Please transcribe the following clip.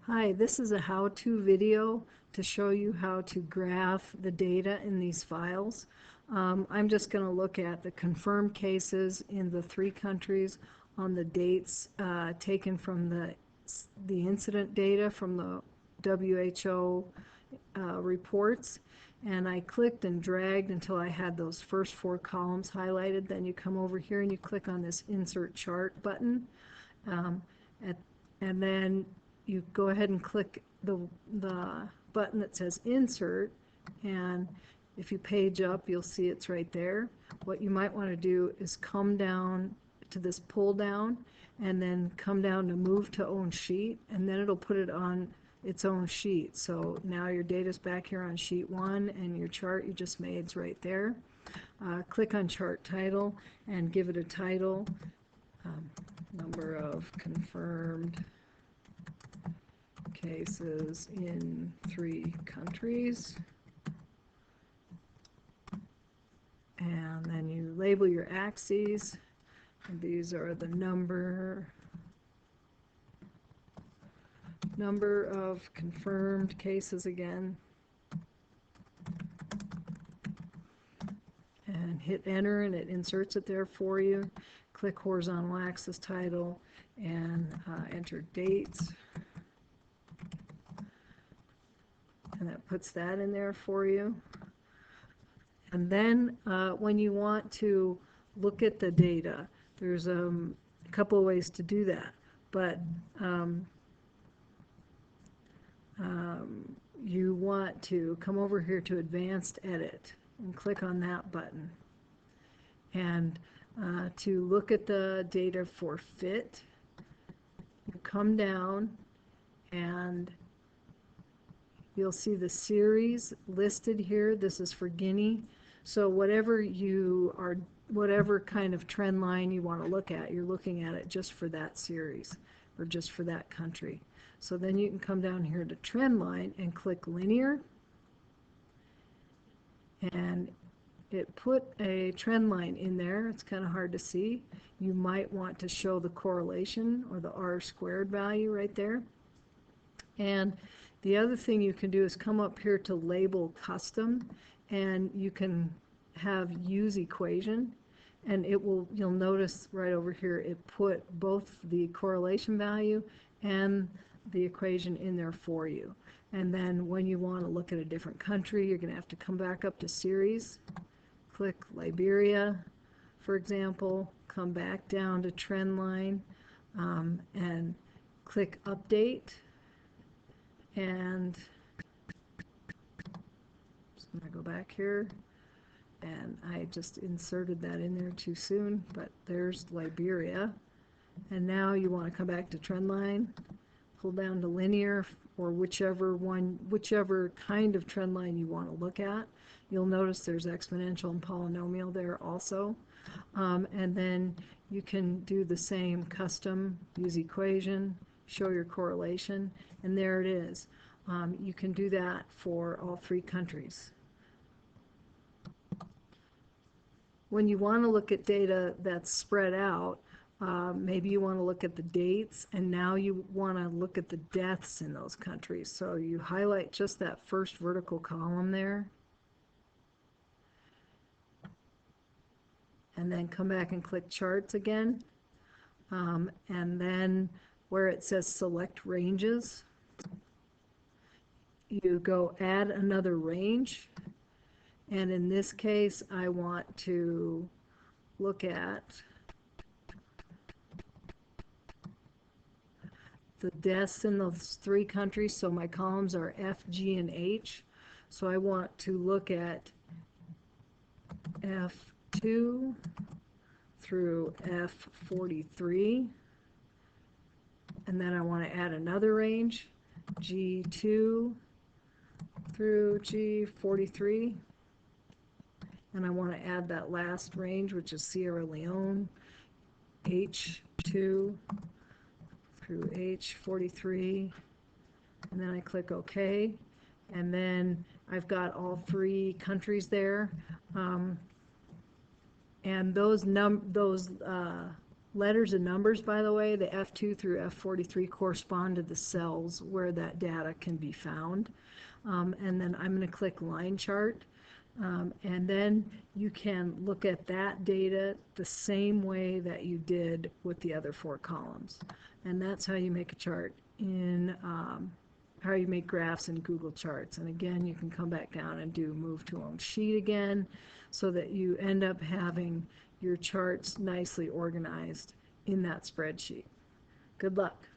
Hi, this is a how-to video to show you how to graph the data in these files. I'm just going to look at the confirmed cases in the 3 countries on the dates taken from the incident data from the WHO reports. And I clicked and dragged until I had those first 4 columns highlighted. Then you come over here and you click on this Insert Chart button. Um, and then you go ahead and click the button that says Insert, and if you page up, you'll see it's right there. What you might want to do is come down to this pull down and then come down to Move to Own Sheet, and then it'll put it on its own sheet. So now your data's back here on sheet 1, and your chart you just made is right there. Click on Chart Title and give it a title. Number of confirmed cases in 3 countries. And then you label your axes. And these are the number of confirmed cases again. And hit enter and it inserts it there for you. Click horizontal axis title and enter dates. And that puts that in there for you. And then when you want to look at the data, there's a couple of ways to do that. But you want to come over here to Advanced Edit and click on that button. And to look at the data for fit, you come down and you'll see the series listed here. This is for Guinea. So whatever kind of trend line you want to look at, you're looking at it just for that series or just for that country. So then you can come down here to trend line and click linear, and it put a trend line in there. It's kind of hard to see. You might want to show the correlation or the R² value right there. And the other thing you can do is come up here to label custom, and you can have use equation, and you'll notice right over here it put both the correlation value and the equation in there for you. And then when you want to look at a different country, you're going to have to come back up to series, click Liberia, for example, come back down to trend line, and click update. And so I'm going to go back here, and I just inserted that in there too soon, but there's Liberia. And now you want to come back to trend line, pull down to linear, or whichever kind of trend line you want to look at. You'll notice there's exponential and polynomial there also. And then you can do the same custom, use equation, show your correlation, and there it is. You can do that for all 3 countries. When you want to look at data that's spread out, maybe you want to look at the dates, and now you want to look at the deaths in those countries. So you highlight just that first vertical column there, and then come back and click charts again, and then where it says select ranges, you go add another range, and in this case I want to look at the deaths in those 3 countries. So my columns are F, G, and H. So I want to look at F2 through F43, and then I want to add another range, G2 through G43, and I want to add that last range, which is Sierra Leone, H2 through H43, and then I click OK, and then I've got all 3 countries there, and those letters and numbers, by the way, the F2 through F43 correspond to the cells where that data can be found. And then I'm going to click line chart. And then you can look at that data the same way that you did with the other 4 columns. And that's how you make a chart in, how you make graphs in Google Charts. And again, you can come back down and do move to own sheet again, so that you end up having your charts nicely organized in that spreadsheet. Good luck.